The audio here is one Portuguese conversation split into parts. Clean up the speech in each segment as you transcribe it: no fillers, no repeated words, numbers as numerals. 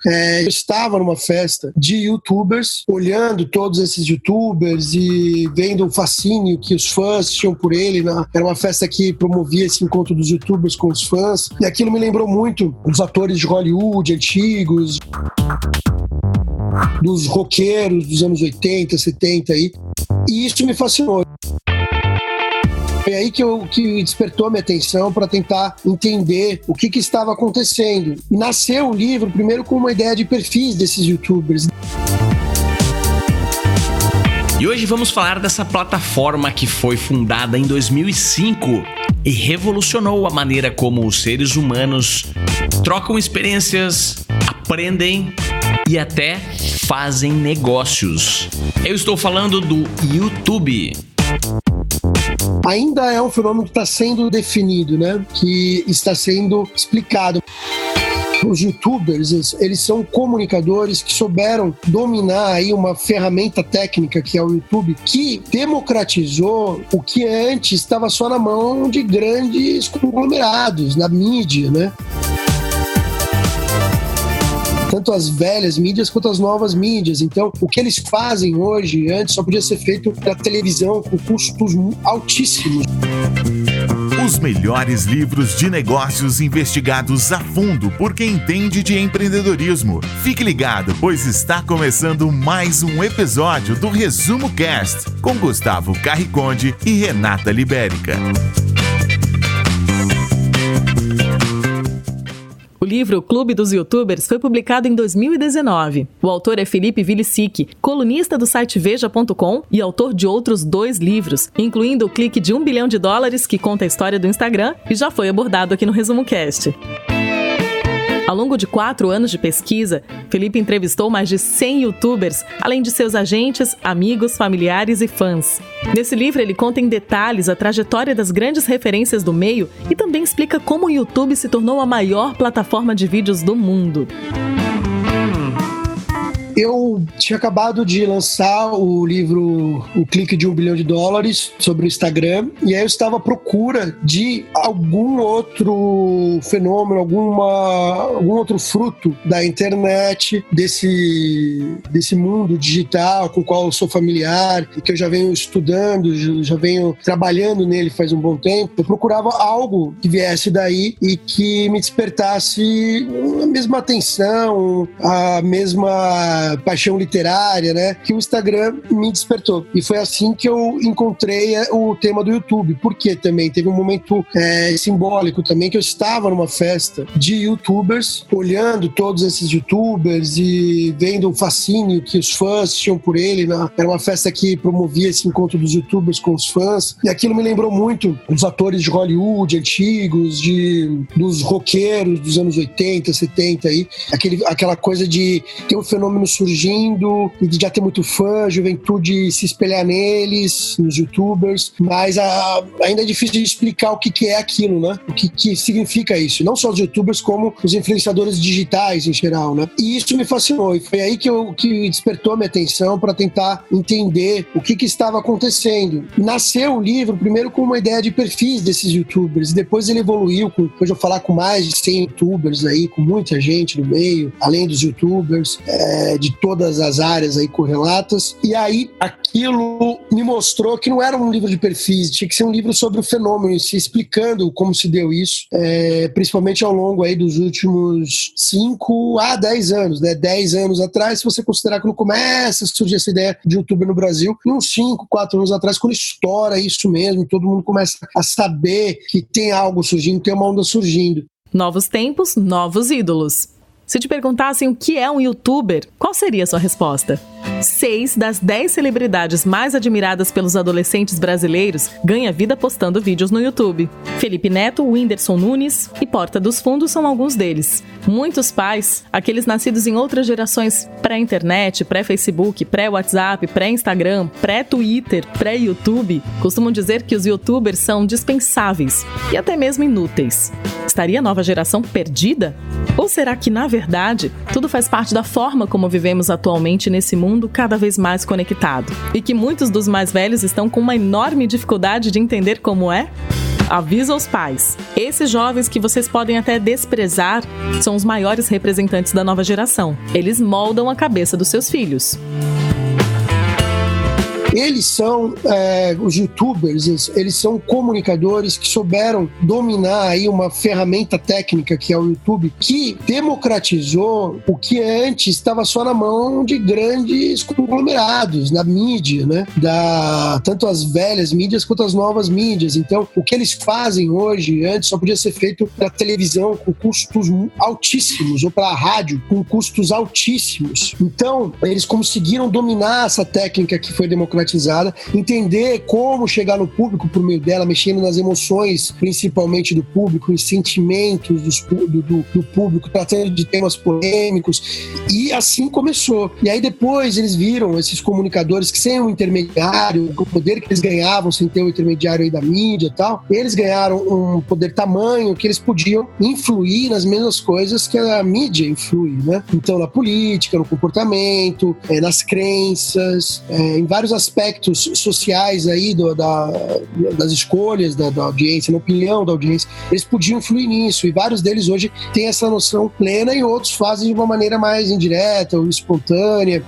Eu estava numa festa de youtubers, olhando todos esses youtubers e vendo o fascínio que os fãs tinham por ele. Era uma festa que promovia esse encontro dos youtubers com os fãs, e aquilo me lembrou muito dos atores de Hollywood antigos, dos roqueiros dos anos 80, 70 aí. E isso me fascinou. Foi aí que despertou a minha atenção para tentar entender o que estava acontecendo. Nasceu o livro primeiro com uma ideia de perfis desses youtubers. E hoje vamos falar dessa plataforma que foi fundada em 2005 e revolucionou a maneira como os seres humanos trocam experiências, aprendem e até fazem negócios. Eu estou falando do YouTube. Ainda é um fenômeno que está sendo definido, né? Que está sendo explicado. Os youtubers, eles são comunicadores que souberam dominar aí uma ferramenta técnica que é o YouTube, que democratizou o que antes estava só na mão de grandes conglomerados, na mídia, né? Tanto as velhas mídias quanto as novas mídias. Então, o que eles fazem hoje, antes só podia ser feito para televisão com custos altíssimos. Os melhores livros de negócios investigados a fundo por quem entende de empreendedorismo. Fique ligado, pois está começando mais um episódio do Resumo Cast com Gustavo Carriconde e Renata Libérica. O livro Clube dos Youtubers foi publicado em 2019. O autor é Felipe Vilicic, colunista do site Veja.com e autor de outros 2 livros, incluindo o Clique de $1 bilhão, que conta a história do Instagram e já foi abordado aqui no Resumo Cast. Ao longo de 4 anos de pesquisa, Felipe entrevistou mais de 100 youtubers, além de seus agentes, amigos, familiares e fãs. Nesse livro, ele conta em detalhes a trajetória das grandes referências do meio e também explica como o YouTube se tornou a maior plataforma de vídeos do mundo. Eu tinha acabado de lançar o livro O Clique de $1 bilhão sobre o Instagram, e aí eu estava à procura de algum outro fenômeno, algum outro fruto da internet, desse mundo digital com o qual eu sou familiar e que eu já venho estudando, já venho trabalhando nele faz um bom tempo. Eu procurava algo que viesse daí e que me despertasse a mesma atenção, a mesma paixão literária, né, que o Instagram me despertou. E foi assim que eu encontrei o tema do YouTube. Porque também teve um momento simbólico também, que eu estava numa festa de youtubers, olhando todos esses youtubers e vendo o fascínio que os fãs tinham por ele. Era uma festa que promovia esse encontro dos youtubers com os fãs, e aquilo me lembrou muito dos atores de Hollywood antigos, dos roqueiros dos anos 80, 70 aí, aquela coisa de ter um fenômeno surgindo e de já ter muito fã, a juventude se espelhar neles, nos youtubers, mas ainda é difícil de explicar o que é aquilo, né? O que significa isso. Não só os youtubers, como os influenciadores digitais em geral, né? E isso me fascinou, e foi aí que despertou a minha atenção para tentar entender o que estava acontecendo. Nasceu o livro primeiro com uma ideia de perfis desses youtubers, e depois ele evoluiu, depois de eu falar com mais de 100 youtubers aí, com muita gente no meio, além dos youtubers, de todas as áreas aí correlatas, e aí aquilo me mostrou que não era um livro de perfis, tinha que ser um livro sobre o fenômeno, se explicando como se deu isso, principalmente ao longo aí dos últimos 5 a 10 anos, né? 10 anos atrás, se você considerar que não começa a surgir essa ideia de YouTube no Brasil, e uns 5, 4 anos atrás, quando estoura isso mesmo, todo mundo começa a saber que tem algo surgindo, tem uma onda surgindo. Novos tempos, novos ídolos. Se te perguntassem o que é um youtuber, qual seria a sua resposta? 6 das 10 celebridades mais admiradas pelos adolescentes brasileiros ganham vida postando vídeos no YouTube. Felipe Neto, Whindersson Nunes e Porta dos Fundos são alguns deles. Muitos pais, aqueles nascidos em outras gerações pré-internet, pré-Facebook, pré-WhatsApp, pré-Instagram, pré-Twitter, pré-YouTube, costumam dizer que os youtubers são dispensáveis e até mesmo inúteis. Estaria a nova geração perdida? Ou será que, na verdade, tudo faz parte da forma como vivemos atualmente nesse mundo cada vez mais conectado? E que muitos dos mais velhos estão com uma enorme dificuldade de entender como é? avisa aos pais. Esses jovens que vocês podem até desprezar são os maiores representantes da nova geração. Eles moldam a cabeça dos seus filhos. Eles são, os youtubers, eles são comunicadores que souberam dominar aí uma ferramenta técnica que é o YouTube, que democratizou o que antes estava só na mão de grandes conglomerados, na mídia, né? Tanto as velhas mídias quanto as novas mídias. Então, o que eles fazem hoje, antes só podia ser feito para televisão com custos altíssimos, ou para rádio com custos altíssimos. Então, eles conseguiram dominar essa técnica que foi democratizada, entender como chegar no público por meio dela, mexendo nas emoções, principalmente do público, em sentimentos do público, tratando de temas polêmicos, e assim começou. E aí depois eles viram esses comunicadores que sem o intermediário, o poder que eles ganhavam sem ter o intermediário aí da mídia e tal, eles ganharam um poder tamanho que eles podiam influir nas mesmas coisas que a mídia influi, né? Então na política, no comportamento, nas crenças, em vários aspectos sociais aí das escolhas da audiência, na opinião da audiência, eles podiam influir nisso, e vários deles hoje têm essa noção plena e outros fazem de uma maneira mais indireta ou espontânea.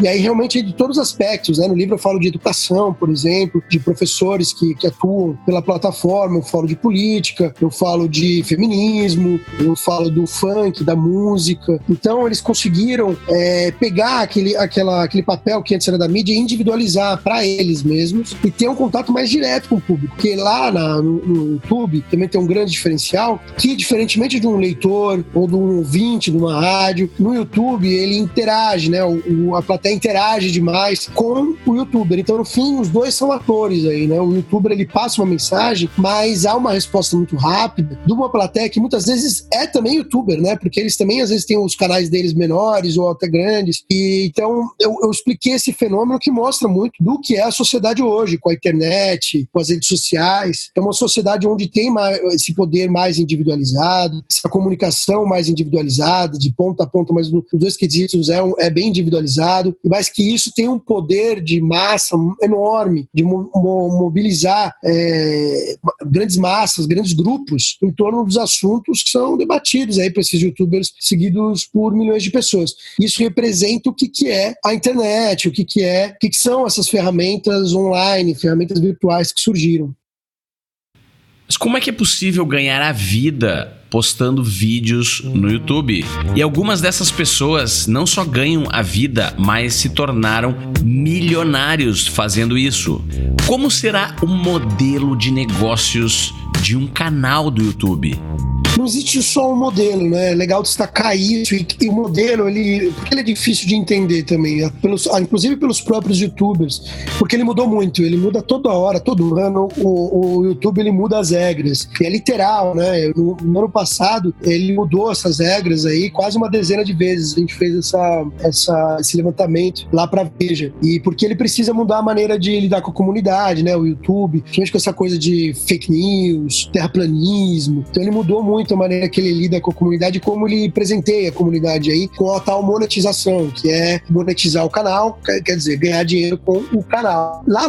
E aí realmente de todos os aspectos, né? No livro eu falo de educação, por exemplo, de professores que atuam pela plataforma, eu falo de política, eu falo de feminismo, eu falo do funk, da música. Então eles conseguiram pegar aquele papel que antes era da mídia e individualizar para eles mesmos e ter um contato mais direto com o público. Porque lá no YouTube também tem um grande diferencial que, diferentemente de um leitor ou de um ouvinte de uma rádio, no YouTube ele interage, né? A plateia interage demais com o youtuber. Então, no fim, os dois são atores aí, né? O youtuber, ele passa uma mensagem, mas há uma resposta muito rápida de uma plateia que muitas vezes é também youtuber, né? Porque eles também, às vezes, têm os canais deles menores ou até grandes. E, então, eu expliquei esse fenômeno que mostra muito do que é a sociedade hoje, com a internet, com as redes sociais. É uma sociedade onde tem esse poder mais individualizado, essa comunicação mais individualizada, de ponta a ponta, mas nos dois quesitos é bem individualizado. Mas que isso tem um poder de massa enorme, de mobilizar grandes massas, grandes grupos em torno dos assuntos que são debatidos aí por esses youtubers seguidos por milhões de pessoas. Isso representa o que é a internet, o que são essas ferramentas online, ferramentas virtuais que surgiram. Mas como é que é possível ganhar a vida postando vídeos no YouTube? E algumas dessas pessoas não só ganham a vida, mas se tornaram milionários fazendo isso. Como será o modelo de negócios de um canal do YouTube? Não existe só um modelo, né? É legal destacar isso. E o modelo, porque ele é difícil de entender também, inclusive pelos próprios youtubers, porque ele mudou muito, ele muda toda hora, todo ano, o YouTube ele muda as regras. E é literal, né? No ano passado, ele mudou essas regras aí quase uma dezena de vezes. A gente fez esse levantamento lá pra Veja. E porque ele precisa mudar a maneira de lidar com a comunidade, né? O YouTube, principalmente com essa coisa de fake news, terraplanismo. Então ele mudou muito a maneira que ele lida com a comunidade e como ele presenteia a comunidade aí com a tal monetização, que é monetizar o canal, quer dizer, ganhar dinheiro com o canal. Lá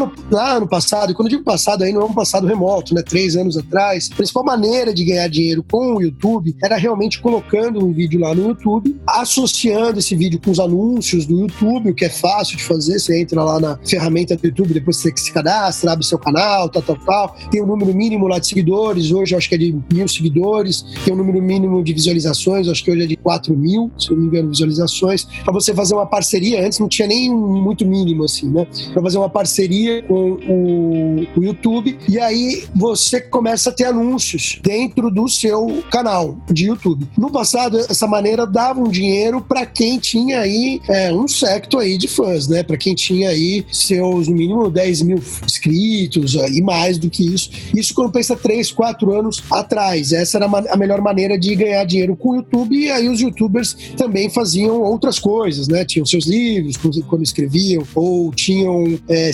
no passado, e quando eu digo passado aí não é um passado remoto, né, 3 anos atrás, a principal maneira de ganhar dinheiro com o YouTube era realmente colocando um vídeo lá no YouTube, associando esse vídeo com os anúncios do YouTube, o que é fácil de fazer, você entra lá na ferramenta do YouTube, depois você se cadastra, abre seu canal, tal, tem um número mínimo lá de seguidores, hoje eu acho que é de 1.000 seguidores, tem um número mínimo de visualizações, acho que hoje é de 4.000, se eu não me engano, visualizações, para você fazer uma parceria. Antes não tinha nem muito mínimo assim, né? Para fazer uma parceria com o YouTube, e aí você começa a ter anúncios dentro do seu canal de YouTube. No passado, essa maneira dava um dinheiro para quem tinha aí um secto aí de fãs, né? Para quem tinha aí seus, no mínimo, 10.000 inscritos e mais do que isso. Isso quando pensa 3, 4 anos atrás. Essa era a melhor maneira de ganhar dinheiro com o YouTube, e aí os youtubers também faziam outras coisas, né? Tinham seus livros quando escreviam, ou tinham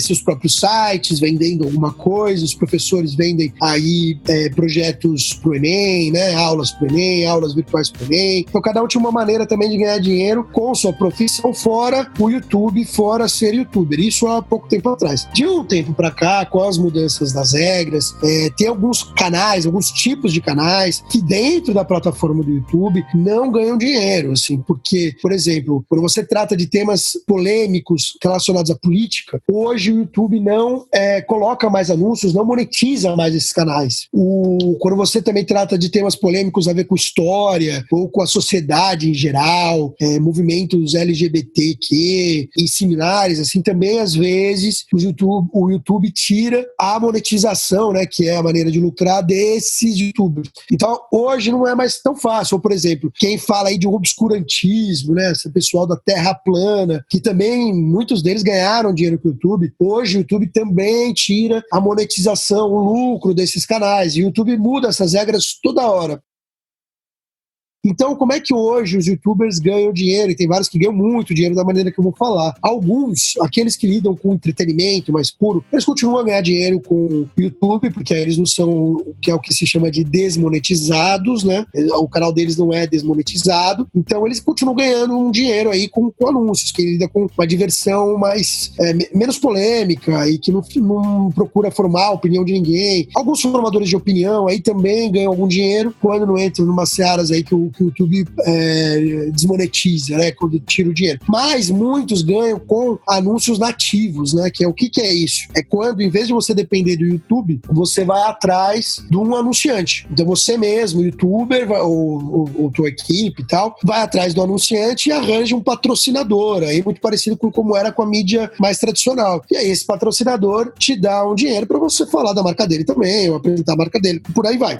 seus próprios sites vendendo alguma coisa, os professores vendem aí projetos pro Enem, né? Aulas pro Enem, aulas virtuais pro Enem. Então cada um tinha uma maneira também de ganhar dinheiro com sua profissão, fora o YouTube, fora ser youtuber. Isso há pouco tempo atrás. De um tempo pra cá, com as mudanças das regras, tem alguns canais, alguns tipos de canais que dentro da plataforma do YouTube não ganham dinheiro, assim, porque, por exemplo, quando você trata de temas polêmicos relacionados à política, hoje o YouTube não coloca mais anúncios, não monetiza mais esses canais. Quando você também trata de temas polêmicos a ver com história ou com a sociedade em geral, movimentos LGBTQ e similares, assim, também às vezes o YouTube tira a monetização, né, que é a maneira de lucrar desses youtubers. Então hoje não é mais tão fácil. Ou, por exemplo, quem fala aí de um obscurantismo, né, esse pessoal da Terra plana, que também muitos deles ganharam dinheiro com o YouTube, hoje o YouTube também tira a monetização, o lucro desses canais, e o YouTube muda essas regras toda hora. Então, como é que hoje os youtubers ganham dinheiro? E tem vários que ganham muito dinheiro da maneira que eu vou falar. Alguns, aqueles que lidam com entretenimento mais puro, eles continuam a ganhar dinheiro com o YouTube, porque eles não são, que é o que se chama de desmonetizados, né? O canal deles não é desmonetizado. Então, eles continuam ganhando um dinheiro aí com anúncios, que lida com uma diversão menos polêmica e que não procura formar a opinião de ninguém. Alguns formadores de opinião aí também ganham algum dinheiro quando não entram numa searas aí que o YouTube desmonetiza, né, quando tira o dinheiro. Mas muitos ganham com anúncios nativos, né, que é o que é isso? É quando, em vez de você depender do YouTube, você vai atrás de um anunciante. Então você mesmo, youtuber, ou tua equipe e tal, vai atrás do anunciante e arranja um patrocinador, aí muito parecido com como era com a mídia mais tradicional. E aí esse patrocinador te dá um dinheiro para você falar da marca dele também, ou apresentar a marca dele, por aí vai.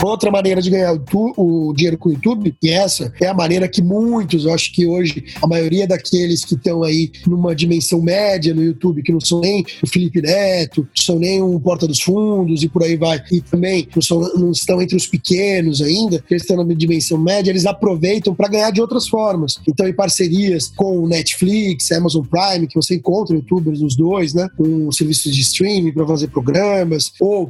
Outra maneira de ganhar o dinheiro com o YouTube, e essa é a maneira que muitos, eu acho que hoje a maioria daqueles que estão aí numa dimensão média no YouTube, que não são nem o Felipe Neto, não são nem o Porta dos Fundos e por aí vai, e também não estão entre os pequenos ainda, que eles estão na dimensão média, eles aproveitam para ganhar de outras formas. Então, em parcerias com o Netflix, Amazon Prime, que você encontra youtubers nos dois, né, com serviços de streaming para fazer programas, ou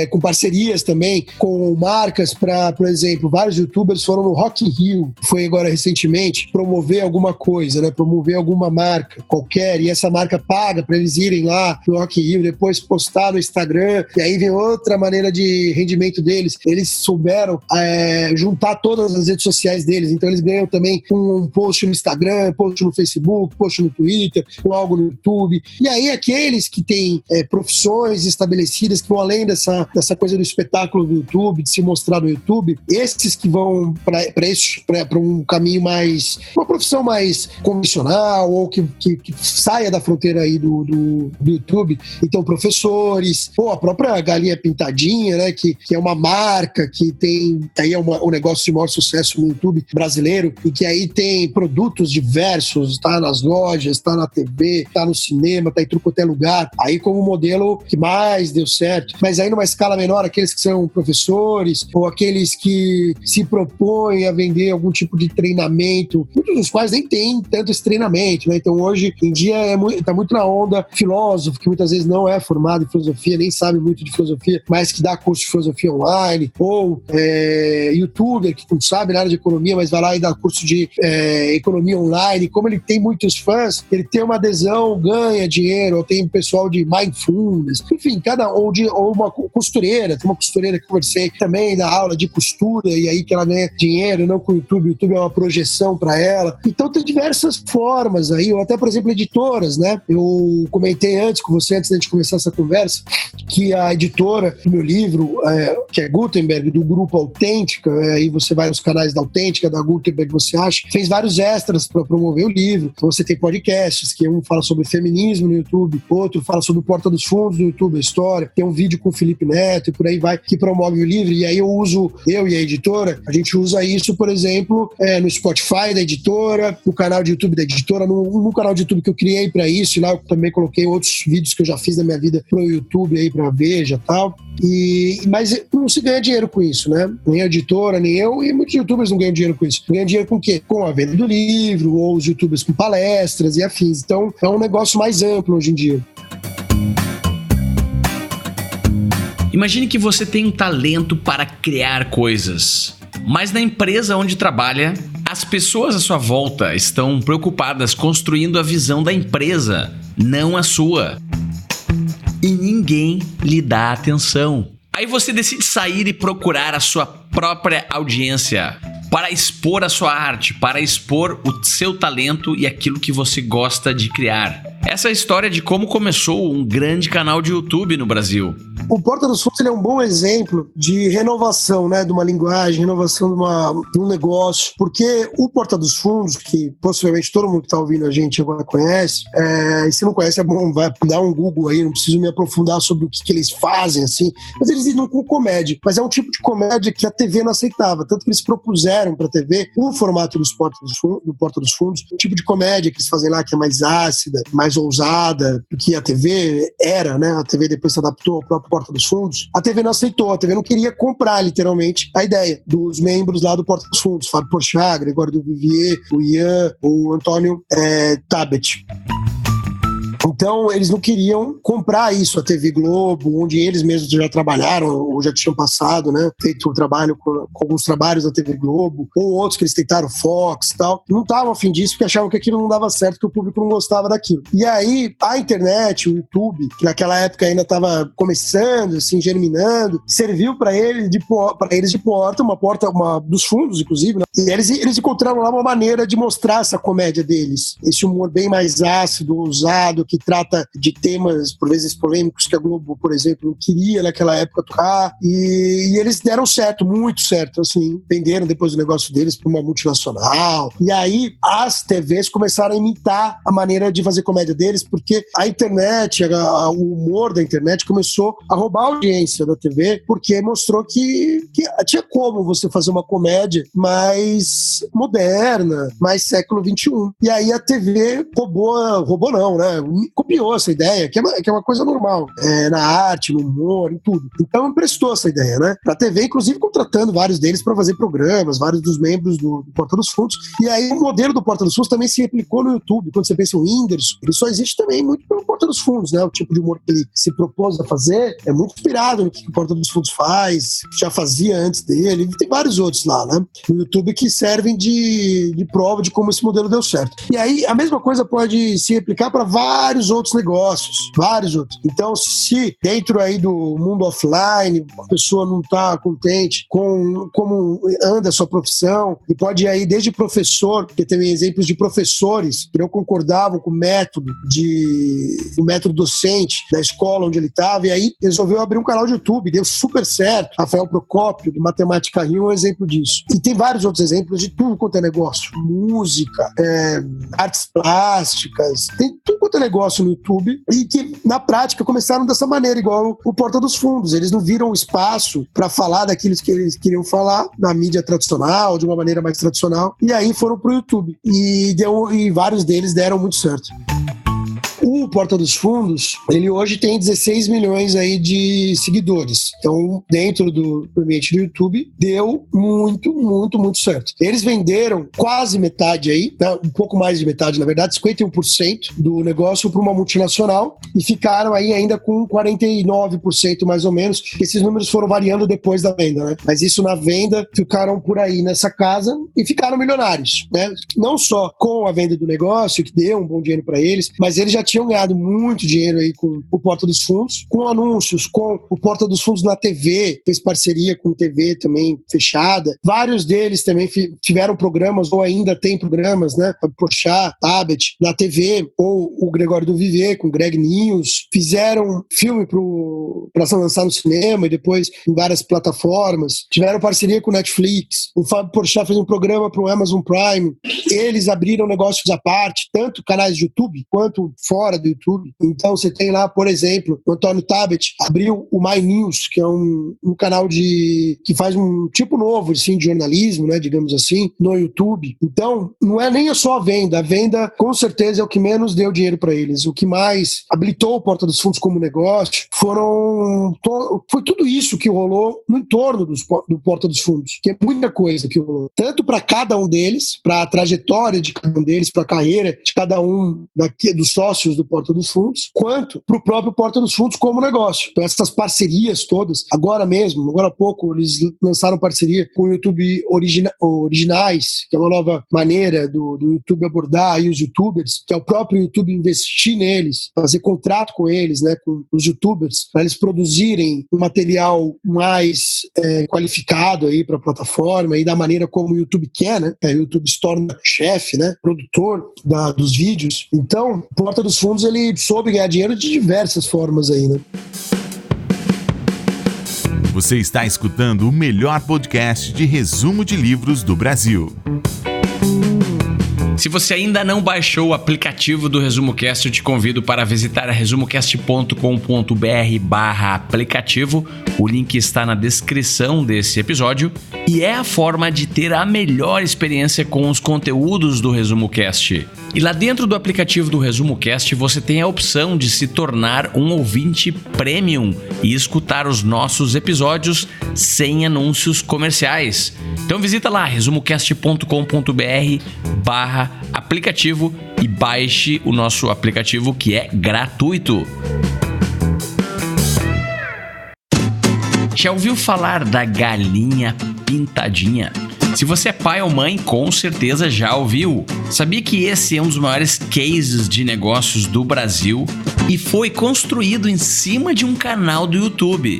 com parcerias também com marcas para, por exemplo, vários youtubers foram no Rock in Rio, foi agora recentemente, promover alguma coisa, né, promover alguma marca qualquer, e essa marca paga para eles irem lá no Rock in Rio, depois postar no Instagram, e aí vem outra maneira de rendimento deles. Eles souberam juntar todas as redes sociais deles, então eles ganham também um post no Instagram, post no Facebook, post no Twitter, com algo no YouTube. E aí aqueles que têm profissões estabelecidas, que vão além dessa coisa do espetáculo do YouTube, de se mostrar no YouTube, esses que vão para um caminho mais, uma profissão mais convencional, ou que saia da fronteira aí do YouTube, então professores, ou a própria Galinha Pintadinha, né, que é uma marca que tem, aí é um negócio de maior sucesso no YouTube brasileiro, e que aí tem produtos diversos, tá nas lojas, tá na TV, tá no cinema, tá em tudo quanto é lugar, aí como modelo que mais deu certo. Mas aí numa escala menor, aqueles que são professores, ou aqueles que se propõem a vender algum tipo de treinamento, muitos dos quais nem tem tanto esse treinamento, né? Então hoje em dia tá muito na onda filósofo, que muitas vezes não é formado em filosofia, nem sabe muito de filosofia, mas que dá curso de filosofia online, ou youtuber que não sabe nada de economia, mas vai lá e dá curso de economia online. Como ele tem muitos fãs, ele tem uma adesão, ganha dinheiro, ou tem pessoal de mindfulness, enfim, ou uma costureira, tem uma costureira que conversei também na aula de costura, e aí que ela ganha dinheiro, não com o YouTube. O YouTube é uma projeção para ela. Então tem diversas formas aí, ou até, por exemplo, editoras, né? Eu comentei antes com você, antes da gente começar essa conversa, que a editora do meu livro, que é Gutenberg, do grupo Autêntica, aí você vai nos canais da Autêntica, da Gutenberg, você acha, fez vários extras para promover o livro. Então você tem podcasts, que um fala sobre feminismo no YouTube, outro fala sobre Porta dos Fundos no YouTube, a história, tem um vídeo com o Felipe Neto e por aí vai, que promove o livro, e aí eu e a editora, a gente usa isso, por exemplo, no Spotify da editora, no canal de YouTube da editora, no canal de YouTube que eu criei para isso, e lá eu também coloquei outros vídeos que eu já fiz da minha vida pro YouTube aí, pra Veja e tal. Mas não se ganha dinheiro com isso, né? Nem a editora, nem eu, e muitos youtubers não ganham dinheiro com isso. Ganham dinheiro com o quê? Com a venda do livro, ou os youtubers com palestras e afins. Então, é um negócio mais amplo hoje em dia. Imagine que você tem um talento para criar coisas, mas na empresa onde trabalha, as pessoas à sua volta estão preocupadas construindo a visão da empresa, não a sua. E ninguém lhe dá atenção. Aí você decide sair e procurar a sua própria audiência para expor a sua arte, para expor o seu talento e aquilo que você gosta de criar. Essa é a história de como começou um grande canal de YouTube no Brasil. O Porta dos Fundos é um bom exemplo de renovação, né, de uma linguagem, renovação de um negócio, porque o Porta dos Fundos, que possivelmente todo mundo que está ouvindo a gente agora conhece, e se não conhece é bom, vai dar um Google aí, não preciso me aprofundar sobre o que eles fazem, assim, mas eles lidam com comédia, mas é um tipo de comédia que a TV não aceitava, tanto que eles propuseram para a TV o formato do Porta dos Fundos, um tipo de comédia que eles fazem lá que é mais ácida, mais ousada, que a TV era, né, a TV depois se adaptou ao próprio Porta dos Fundos, a TV não aceitou, a TV não queria comprar, literalmente, a ideia dos membros lá do Porta dos Fundos, Fábio Porchat, Gregório do Vivier, o Ian, o Antônio Tabet. Então, eles não queriam comprar isso, a TV Globo, onde eles mesmos já trabalharam, ou já tinham passado, né? Feito um trabalho com alguns trabalhos da TV Globo, ou outros que eles tentaram, Fox e tal. Não estavam a fim disso, porque achavam que aquilo não dava certo, que o público não gostava daquilo. E aí, a internet, o YouTube, que naquela época ainda estava começando, assim, germinando, serviu para eles de porta, uma dos fundos, inclusive, né? E eles encontraram lá uma maneira de mostrar essa comédia deles. Esse humor bem mais ácido, ousado, que trata de temas, por vezes, polêmicos que a Globo, por exemplo, não queria naquela época tocar, e eles deram certo, muito certo, assim, venderam depois o negócio deles para uma multinacional, e aí as TVs começaram a imitar a maneira de fazer comédia deles, porque a internet, o humor da internet começou a roubar a audiência da TV, porque mostrou que tinha como você fazer uma comédia mais moderna, mais século XXI. E aí a TV roubou não, né? Copiou essa ideia, que é uma coisa normal, na arte, no humor, em tudo. Então emprestou essa ideia, né? Pra TV, inclusive contratando vários deles para fazer programas, vários dos membros do Porta dos Fundos. E aí o modelo do Porta dos Fundos também se replicou no YouTube. Quando você pensa em Whindersson, ele só existe também muito pelo Porta dos Fundos, né? O tipo de humor que ele se propôs a fazer é muito inspirado no que o Porta dos Fundos faz, já fazia antes dele. E tem vários outros lá, né? No YouTube que servem de prova de como esse modelo deu certo. E aí a mesma coisa pode se replicar para vários outros negócios, vários outros. Então, se dentro aí do mundo offline a pessoa não está contente com como anda a sua profissão, e pode ir aí desde professor, porque tem exemplos de professores que não concordavam com o método docente da escola onde ele estava, e aí resolveu abrir um canal de YouTube, deu super certo. Rafael Procópio, do Matemática Rio, é um exemplo disso. E tem vários outros exemplos de tudo quanto é negócio. Música, artes plásticas, tem tudo quanto é negócio no YouTube, e que na prática começaram dessa maneira, igual o Porta dos Fundos. Eles não viram espaço para falar daquilo que eles queriam falar na mídia tradicional, de uma maneira mais tradicional, e aí foram pro YouTube. E vários deles deram muito certo. O Porta dos Fundos, ele hoje tem 16 milhões aí de seguidores. Então, dentro do ambiente do YouTube, deu muito, muito, muito certo. Eles venderam quase metade aí, né? Um pouco mais de metade, na verdade, 51% do negócio para uma multinacional, e ficaram aí ainda com 49% mais ou menos. Esses números foram variando depois da venda, né? Mas isso na venda, ficaram por aí nessa casa e ficaram milionários, né? Não só com a venda do negócio, que deu um bom dinheiro para eles, mas eles já tinham ganhado muito dinheiro aí com o Porta dos Fundos, com anúncios, com o Porta dos Fundos na TV, fez parceria com TV também fechada. Vários deles também tiveram programas, ou ainda tem programas, né? Porchat, Tabet, na TV, ou o Gregório do Vivier, com Greg News. Fizeram filme para ser lançado no cinema e depois em várias plataformas. Tiveram parceria com Netflix. O Fábio Porchat fez um programa para o Amazon Prime. Eles abriram negócios à parte, tanto canais de YouTube quanto fora do YouTube. Então você tem lá, por exemplo, o Antônio Tabet abriu o My News, que é um canal que faz um tipo novo assim, de jornalismo, né, digamos assim, no YouTube. Então, não é nem só a venda com certeza é o que menos deu dinheiro para eles. O que mais habilitou o Porta dos Fundos como negócio foi tudo isso que rolou no entorno do Porta dos Fundos, que é muita coisa que rolou. Tanto para cada um deles, para a trajetória de cada um deles, para a carreira de cada um dos sócios do Porta dos Fundos, quanto para o próprio Porta dos Fundos como negócio. Então, essas parcerias todas, agora há pouco, eles lançaram parceria com o YouTube Originais, que é uma nova maneira do YouTube abordar aí os YouTubers, que é o próprio YouTube investir neles, fazer contrato com eles, né, com os YouTubers, para eles produzirem um material mais qualificado aí para a plataforma e da maneira como o YouTube quer, né? O YouTube se torna chefe, né, produtor dos vídeos. Então, Porta dos Fundos, ele soube ganhar dinheiro de diversas formas aí, né? Você está escutando o melhor podcast de resumo de livros do Brasil. Se você ainda não baixou o aplicativo do ResumoCast, eu te convido para visitar resumocast.com.br/aplicativo. O link está na descrição desse episódio e é a forma de ter a melhor experiência com os conteúdos do ResumoCast. E lá dentro do aplicativo do ResumoCast você tem a opção de se tornar um ouvinte premium e escutar os nossos episódios sem anúncios comerciais. Então visita lá resumocast.com.br/aplicativo e baixe o nosso aplicativo, que é gratuito. Já ouviu falar da galinha pintadinha? Se você é pai ou mãe, com certeza já ouviu. Sabia que esse é um dos maiores cases de negócios do Brasil e foi construído em cima de um canal do YouTube?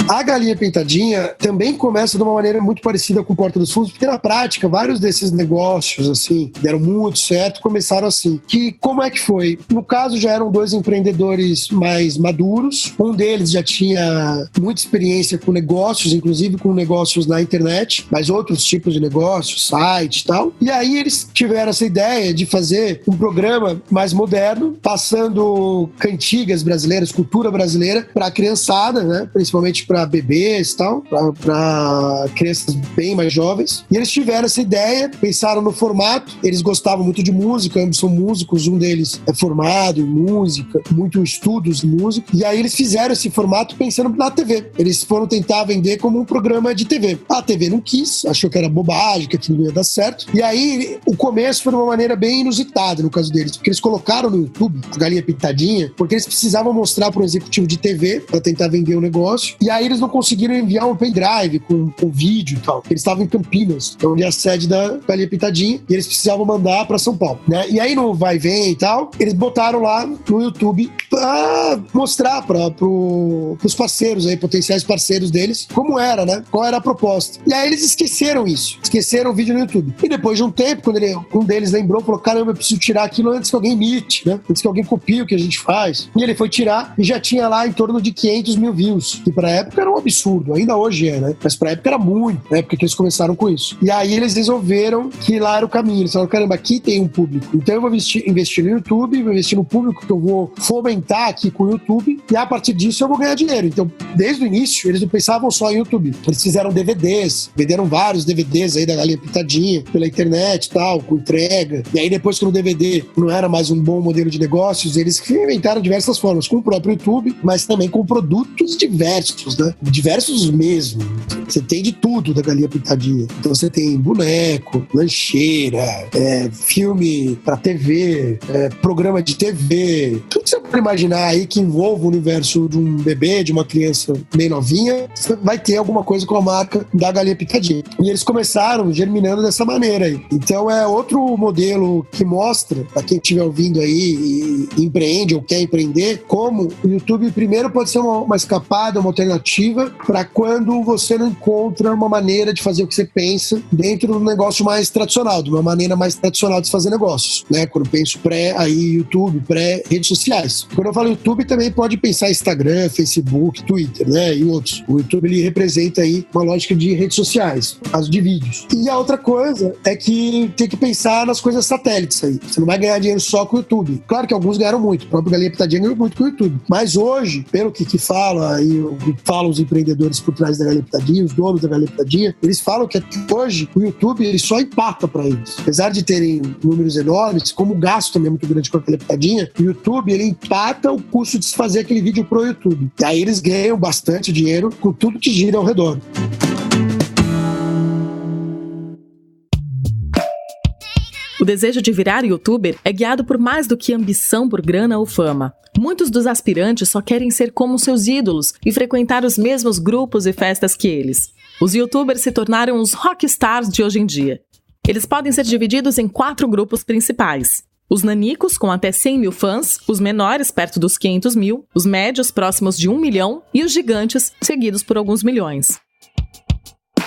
A galinha pintadinha também começa de uma maneira muito parecida com o Porta dos Fundos, porque na prática, vários desses negócios, assim, deram muito certo, começaram assim. Que, como é que foi? No caso, já eram dois empreendedores mais maduros. Um deles já tinha muita experiência com negócios, inclusive com negócios na internet, mas outros tipos de negócios, site e tal. E aí eles tiveram essa ideia de fazer um programa mais moderno, passando cantigas brasileiras, cultura brasileira, para a criançada, né? Principalmente para bebês e tal, para crianças bem mais jovens. E eles tiveram essa ideia, pensaram no formato, eles gostavam muito de música, ambos são músicos, um deles é formado em música, muito estudos em música, e aí eles fizeram esse formato pensando na TV. Eles foram tentar vender como um programa de TV. A TV não quis, achou que era bobagem, que aquilo não ia dar certo, e aí o começo foi de uma maneira bem inusitada no caso deles, porque eles colocaram no YouTube a galinha pintadinha, porque eles precisavam mostrar para um executivo de TV para tentar vender o negócio, e aí eles não conseguiram enviar um pendrive com vídeo e tal. Eles estavam em Campinas, onde é a sede da galinha pintadinha, e eles precisavam mandar para São Paulo, né? E aí no vai e vem e tal, eles botaram lá no YouTube para mostrar pros parceiros aí, potenciais parceiros deles, como era, né? Qual era a proposta. E aí eles esqueceram isso. Esqueceram o vídeo no YouTube. E depois de um tempo, quando um deles lembrou, falou, caramba, eu preciso tirar aquilo antes que alguém imite, né? Antes que alguém copie o que a gente faz. E ele foi tirar e já tinha lá em torno de 500 mil views, que pra época era um absurdo, ainda hoje é, né? Mas pra época era muito, na época que eles começaram com isso. E aí eles resolveram que lá era o caminho. Eles falaram, caramba, aqui tem um público. Então eu vou investir no YouTube, vou investir no público que eu vou fomentar aqui com o YouTube, e a partir disso eu vou ganhar dinheiro. Então, desde o início, eles não pensavam só em YouTube. Eles fizeram DVDs, venderam vários DVDs aí da galinha pintadinha pela internet e tal, com entrega. E aí depois que no DVD não era mais um bom modelo de negócios, eles inventaram diversas formas, com o próprio YouTube, mas também com produtos diversos, né? Diversos mesmo. Você tem de tudo da galinha pintadinha. Então você tem boneco, lancheira, filme pra TV, programa de TV, tudo que você pode imaginar aí que envolva o universo de um bebê, de uma criança bem novinha, você vai ter alguma coisa com a marca da galinha pintadinha. E eles começaram germinando dessa maneira aí. Então é outro modelo que mostra, pra quem estiver ouvindo aí e empreende ou quer empreender, como o YouTube primeiro pode ser uma escapada, uma alternativa para quando você não encontra uma maneira de fazer o que você pensa dentro do negócio mais tradicional, de uma maneira mais tradicional de fazer negócios, né? Quando eu penso pré-YouTube, pré-redes sociais. plataformas. Quando eu falo YouTube, também pode pensar em Instagram, Facebook, Twitter, né? E outros. O YouTube, ele representa aí uma lógica de redes sociais, no caso de vídeos. E a outra coisa é que tem que pensar nas coisas satélites aí. Você não vai ganhar dinheiro só com o YouTube. Claro que alguns ganharam muito. O próprio Galinha Pintadinha ganhou muito com o YouTube. Mas hoje, pelo que fala, e falam os empreendedores por trás da Galinha Pintadinha, os donos da Galinha Pintadinha, eles falam que hoje o YouTube ele só empata para eles. Apesar de terem números enormes, como o gasto também é muito grande com a Galinha Pintadinha, o YouTube ele empata o custo de se fazer aquele vídeo pro YouTube. E aí eles ganham bastante dinheiro com tudo que gira ao redor. O desejo de virar youtuber é guiado por mais do que ambição por grana ou fama. Muitos dos aspirantes só querem ser como seus ídolos e frequentar os mesmos grupos e festas que eles. Os youtubers se tornaram os rockstars de hoje em dia. Eles podem ser divididos em 4 grupos principais. Os nanicos, com até 100 mil fãs, os menores, perto dos 500 mil, os médios, próximos de 1 milhão, e os gigantes, seguidos por alguns milhões.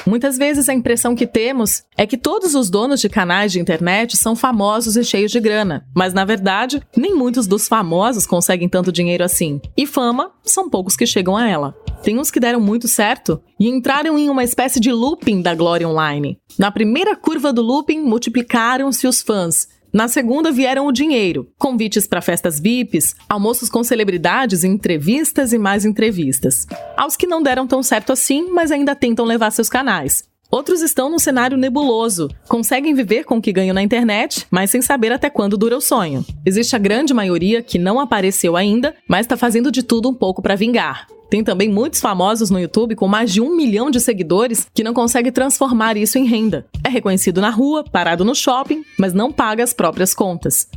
Muitas vezes a impressão que temos é que todos os donos de canais de internet são famosos e cheios de grana, mas na verdade, nem muitos dos famosos conseguem tanto dinheiro assim. E fama, são poucos que chegam a ela. Tem uns que deram muito certo e entraram em uma espécie de looping da glória online. Na primeira curva do looping, multiplicaram-se os fãs. Na segunda vieram o dinheiro, convites para festas VIPs, almoços com celebridades, entrevistas e mais entrevistas. Aos que não deram tão certo assim, mas ainda tentam levar seus canais. Outros estão num cenário nebuloso, conseguem viver com o que ganham na internet, mas sem saber até quando dura o sonho. Existe a grande maioria que não apareceu ainda, mas está fazendo de tudo um pouco para vingar. Tem também muitos famosos no YouTube com mais de 1 milhão de seguidores que não conseguem transformar isso em renda. É reconhecido na rua, parado no shopping, mas não paga as próprias contas.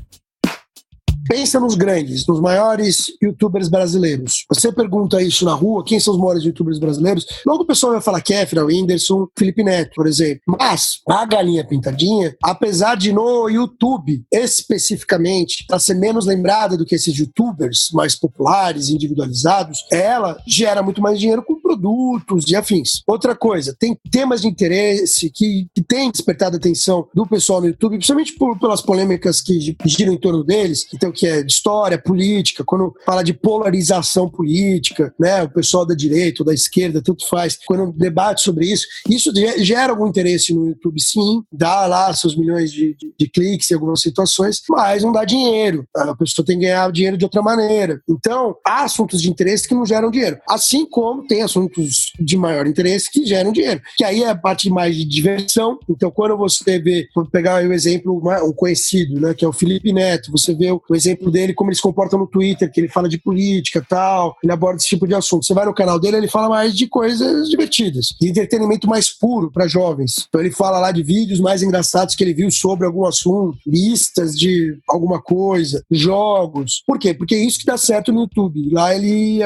Pensa nos grandes, nos maiores youtubers brasileiros. Você pergunta isso na rua, quem são os maiores youtubers brasileiros? Logo o pessoal vai falar Kéfera, Whindersson, Felipe Neto, por exemplo. Mas a Galinha Pintadinha, apesar de no YouTube, especificamente, para ser menos lembrada do que esses youtubers mais populares, individualizados, ela gera muito mais dinheiro com produtos e afins. Outra coisa, tem temas de interesse que tem despertado a atenção do pessoal no YouTube, principalmente pelas polêmicas que giram em torno deles, então que é de história, política, quando fala de polarização política, né, o pessoal da direita ou da esquerda, tanto faz, quando debate sobre isso gera algum interesse no YouTube, sim, dá lá seus milhões de cliques em algumas situações, mas não dá dinheiro, a pessoa tem que ganhar dinheiro de outra maneira. Então, há assuntos de interesse que não geram dinheiro, assim como tem assuntos de maior interesse que geram dinheiro, que aí é a parte mais de diversão. Então, quando você vê, vou pegar aí o exemplo, um conhecido, né, que é o Felipe Neto, você vê o exemplo dele, como ele se comporta no Twitter, que ele fala de política e tal, ele aborda esse tipo de assunto. Você vai no canal dele, ele fala mais de coisas divertidas, de entretenimento mais puro para jovens. Então ele fala lá de vídeos mais engraçados que ele viu sobre algum assunto, listas de alguma coisa, jogos. Por quê? Porque é isso que dá certo no YouTube. Lá ele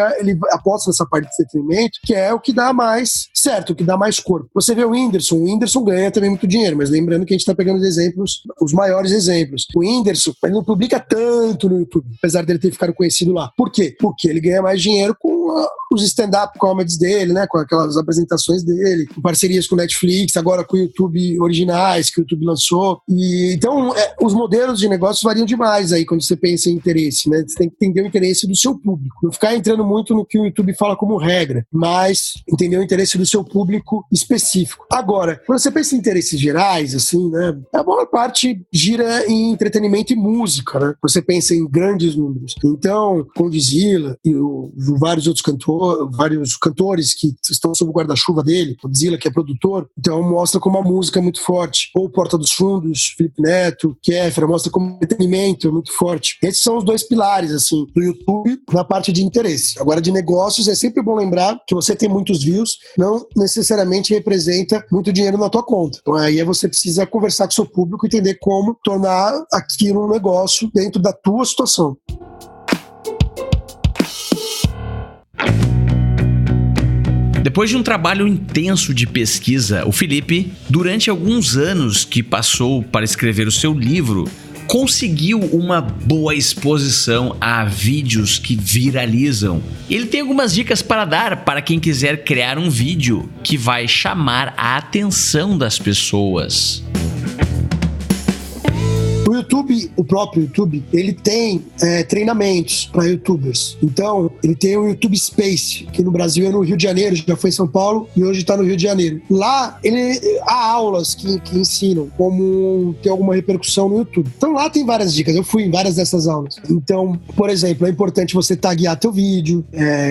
aposta nessa parte de entretenimento, que é o que dá mais certo, o que dá mais corpo. Você vê o Whindersson ganha também muito dinheiro, mas lembrando que a gente está pegando os exemplos, os maiores exemplos. O Whindersson, ele não publica tanto no YouTube, apesar dele ter ficado conhecido lá. Por quê? Porque ele ganha mais dinheiro com os stand-up comedies dele, né? Com aquelas apresentações dele, com parcerias com Netflix, agora com o YouTube originais que o YouTube lançou. E então, os modelos de negócios variam demais aí quando você pensa em interesse, né? Você tem que entender o interesse do seu público. Não ficar entrando muito no que o YouTube fala como regra, mas entender o interesse do seu público específico. Agora, quando você pensa em interesses gerais, assim, né? A maior parte gira em entretenimento e música, né? Você pensa em grandes números. Então, Condzilla e vários outros cantores que estão sob o guarda-chuva dele, Condzilla, que é produtor, então mostra como a música é muito forte. Ou Porta dos Fundos, Felipe Neto, Kéfera, mostra como o entretenimento é muito forte. Esses são os dois pilares, assim, do YouTube na parte de interesse. Agora, de negócios, é sempre bom lembrar que você tem muitos views, não necessariamente representa muito dinheiro na tua conta. Então, aí você precisa conversar com o seu público e entender como tornar aquilo um negócio dentro da tua situação. Depois de um trabalho intenso de pesquisa, o Felipe, durante alguns anos que passou para escrever o seu livro, conseguiu uma boa exposição a vídeos que viralizam. Ele tem algumas dicas para dar para quem quiser criar um vídeo que vai chamar a atenção das pessoas. O YouTube, o próprio YouTube, ele tem treinamentos para YouTubers. Então, ele tem o YouTube Space, que no Brasil é no Rio de Janeiro, já foi em São Paulo e hoje está no Rio de Janeiro. Lá, há aulas que ensinam como ter alguma repercussão no YouTube. Então, lá tem várias dicas. Eu fui em várias dessas aulas. Então, por exemplo, é importante você taguear teu vídeo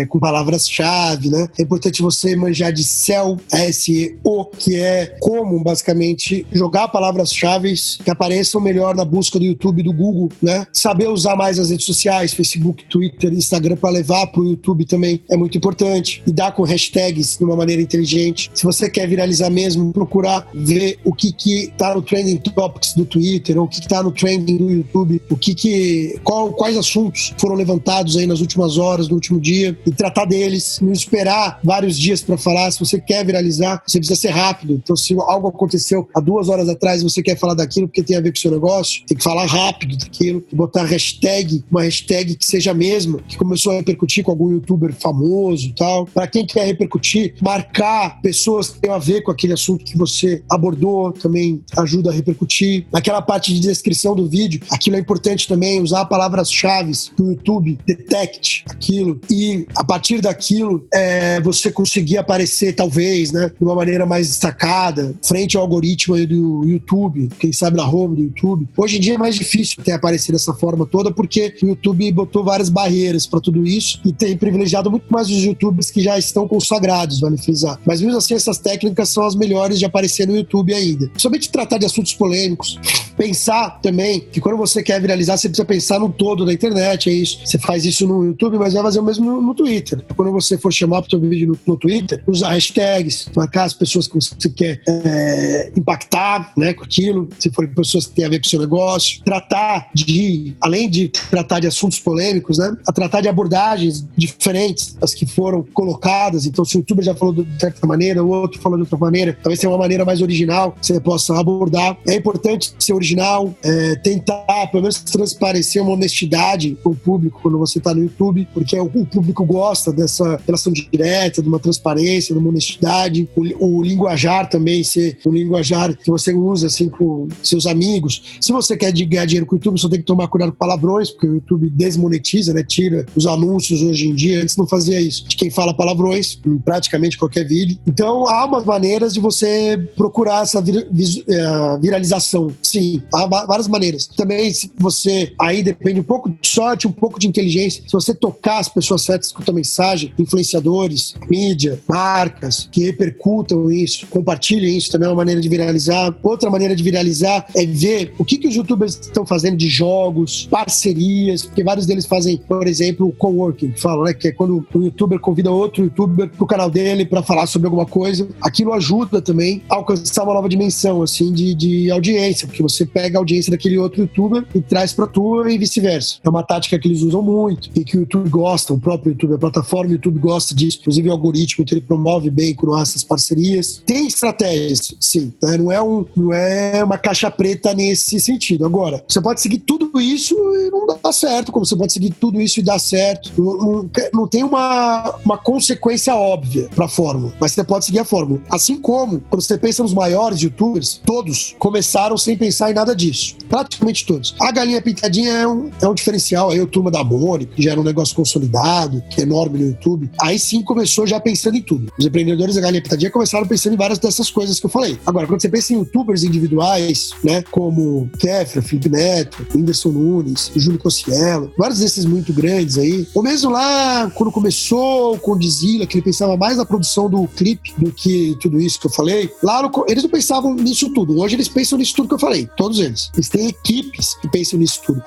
com palavras-chave, né? É importante você manjar de SEO, SEO, que é como, basicamente, jogar palavras-chave que apareçam melhor na busca do YouTube e do Google, né? Saber usar mais as redes sociais, Facebook, Twitter, Instagram, para levar pro YouTube também é muito importante. Lidar com hashtags de uma maneira inteligente. Se você quer viralizar mesmo, procurar ver o que tá no Trending Topics do Twitter, ou o que tá no Trending do YouTube, quais assuntos foram levantados aí nas últimas horas, no último dia, e tratar deles, não esperar vários dias para falar. Se você quer viralizar, você precisa ser rápido. Então, se algo aconteceu há 2 horas atrás e você quer falar daquilo porque tem a ver com o seu negócio, tem que falar rápido daquilo, botar uma hashtag que seja a mesma, que começou a repercutir com algum youtuber famoso e tal. Para quem quer repercutir, marcar pessoas que têm a ver com aquele assunto que você abordou também ajuda a repercutir. Naquela parte de descrição do vídeo, aquilo é importante também, usar palavras-chave que o YouTube detecte aquilo e a partir daquilo você conseguir aparecer, talvez, né, de uma maneira mais destacada, frente ao algoritmo aí do YouTube, quem sabe na home do YouTube. Hoje em dia é mais difícil ter aparecido dessa forma toda, porque o YouTube botou várias barreiras para tudo isso e tem privilegiado muito mais os YouTubers que já estão consagrados, vale frisar. Mas mesmo assim, essas técnicas são as melhores de aparecer no YouTube ainda. Somente tratar de assuntos polêmicos. Pensar também que quando você quer viralizar, você precisa pensar no todo da internet, é isso. Você faz isso no YouTube, mas vai fazer o mesmo no Twitter. Quando você for chamar para o seu vídeo no Twitter, usar hashtags, marcar as pessoas que você quer impactar, né, com aquilo, se forem pessoas que têm a ver com o seu negócio. Tratar de, além de tratar de assuntos polêmicos, né, a tratar de abordagens diferentes das que foram colocadas. Então, se o youtuber já falou de certa maneira, o outro falou de outra maneira, talvez tenha uma maneira mais original que você possa abordar. É importante ser original, tentar, pelo menos, transparecer uma honestidade com o público quando você está no YouTube, porque o público gosta dessa relação direta, de uma transparência, de uma honestidade. O linguajar também ser um linguajar que você usa assim com seus amigos. Se você quer ganhar dinheiro com o YouTube, você tem que tomar cuidado com palavrões, porque o YouTube desmonetiza, né? Tira os anúncios hoje em dia. Antes não fazia isso. De quem fala palavrões em praticamente qualquer vídeo. Então há umas maneiras de você procurar essa viralização. Sim, há várias maneiras. Também, se você aí depende um pouco de sorte, um pouco de inteligência. Se você tocar as pessoas certas com a tua mensagem, influenciadores, mídia, marcas que repercutam isso, compartilhem isso, também é uma maneira de viralizar. Outra maneira de viralizar é ver o que os youtubers estão fazendo de jogos, parcerias, porque vários deles fazem, por exemplo, o coworking, que falam, né, que é quando um youtuber convida outro youtuber pro canal dele para falar sobre alguma coisa. Aquilo ajuda também a alcançar uma nova dimensão, assim, de audiência, porque você pega a audiência daquele outro youtuber e traz pra tua e vice-versa. É uma tática que eles usam muito e que o YouTube gosta, o próprio YouTube, a plataforma do YouTube gosta disso, inclusive o algoritmo, então ele promove bem quando há essas parcerias. Tem estratégias, sim, né? Não é uma caixa preta nesse sentido. Agora, você pode seguir tudo isso e não dá certo, como você pode seguir tudo isso e dar certo. Não tem uma consequência óbvia pra fórmula, mas você pode seguir a fórmula. Assim como, quando você pensa nos maiores youtubers, todos começaram sem pensar em nada disso. Praticamente todos. A Galinha Pintadinha é um diferencial. Aí o Turma da Mônica, que já era um negócio consolidado, que é enorme no YouTube. Aí sim começou já pensando em tudo. Os empreendedores da Galinha Pintadinha começaram pensando em várias dessas coisas que eu falei. Agora, quando você pensa em youtubers individuais, né, como Kefra, Felipe Neto, Whindersson Nunes, Júlio Cossiello, vários desses muito grandes aí, ou mesmo lá, quando começou com o Dizila, que ele pensava mais na produção do clipe do que tudo isso que eu falei, lá eles não pensavam nisso tudo. Hoje eles pensam nisso tudo que eu falei, todos eles. Eles têm equipes que pensam nisso tudo.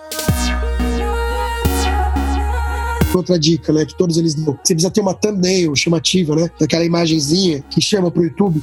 Outra dica, né, que todos eles dão. Você precisa ter uma thumbnail chamativa, né, daquela imagenzinha que chama pro YouTube.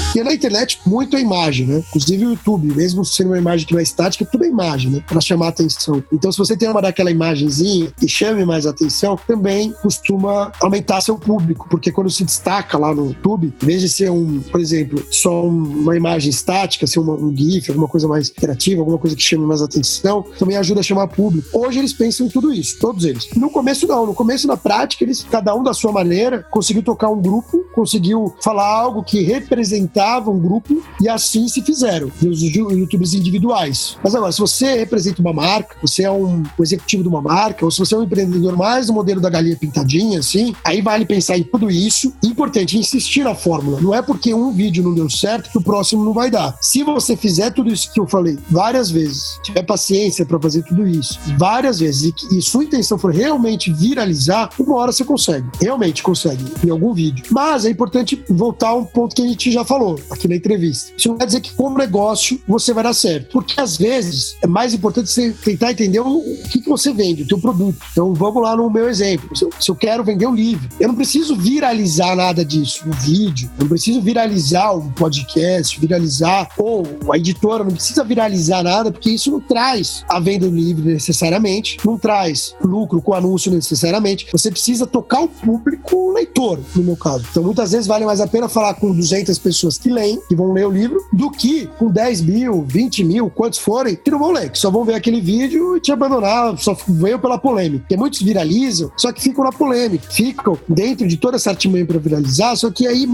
Porque na internet, muito é imagem, né? Inclusive o YouTube, mesmo sendo uma imagem que não é estática, tudo é imagem, né? Pra chamar a atenção. Então, se você tem uma daquela imagenzinha que chame mais atenção, também costuma aumentar seu público. Porque quando se destaca lá no YouTube, em vez de ser por exemplo, só uma imagem estática, ser um GIF, alguma coisa mais interativa, alguma coisa que chame mais atenção, também ajuda a chamar público. Hoje eles pensam em tudo isso, todos eles. No começo começo não. No começo, na prática, eles, cada um da sua maneira, conseguiu tocar um grupo, conseguiu falar algo que representava um grupo e assim se fizeram, os youtubers individuais. Mas agora, se você representa uma marca, você é um executivo de uma marca, ou se você é um empreendedor mais do modelo da galinha pintadinha, assim, aí vale pensar em tudo isso. Importante, insistir na fórmula. Não é porque um vídeo não deu certo que o próximo não vai dar. Se você fizer tudo isso que eu falei várias vezes, tiver paciência para fazer tudo isso várias vezes e sua intenção for realmente viralizar, uma hora você consegue. Realmente consegue, em algum vídeo. Mas é importante voltar a um ponto que a gente já falou aqui na entrevista. Isso não quer dizer que como negócio você vai dar certo. Porque às vezes é mais importante você tentar entender o que você vende, o teu produto. Então vamos lá no meu exemplo. Se eu quero vender um livro, eu não preciso viralizar nada disso, um vídeo. Eu não preciso viralizar um podcast, viralizar, ou a editora não precisa viralizar nada, porque isso não traz a venda do livro necessariamente, não traz lucro com anúncio necessariamente. Você precisa tocar o público leitor, no meu caso. Então muitas vezes vale mais a pena falar com 200 pessoas que leem, que vão ler o livro, do que com 10 mil, 20 mil, quantos forem, que não vão ler, que só vão ver aquele vídeo e te abandonar, só veio pela polêmica. Porque muitos viralizam, só que ficam na polêmica, ficam dentro de toda essa artimanha para viralizar, só que aí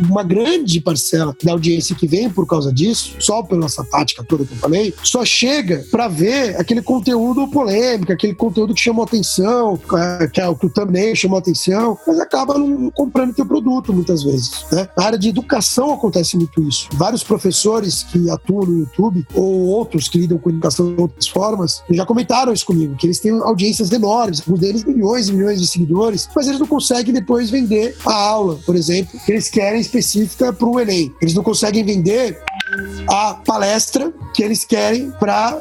uma grande parcela da audiência que vem por causa disso, só pela essa tática toda que eu falei, só chega para ver aquele conteúdo polêmico, aquele conteúdo que chamou atenção, que é o que o thumbnail chamou atenção, mas acaba não comprando teu produto muitas vezes, né? Na área de educação acontece muito isso. Vários professores que atuam no YouTube, ou outros que lidam com educação de outras formas, já comentaram isso comigo, que eles têm audiências enormes, alguns deles milhões e milhões de seguidores, mas eles não conseguem depois vender a aula, por exemplo, que eles querem específica para o Enem. Eles não conseguem vender a palestra que eles querem para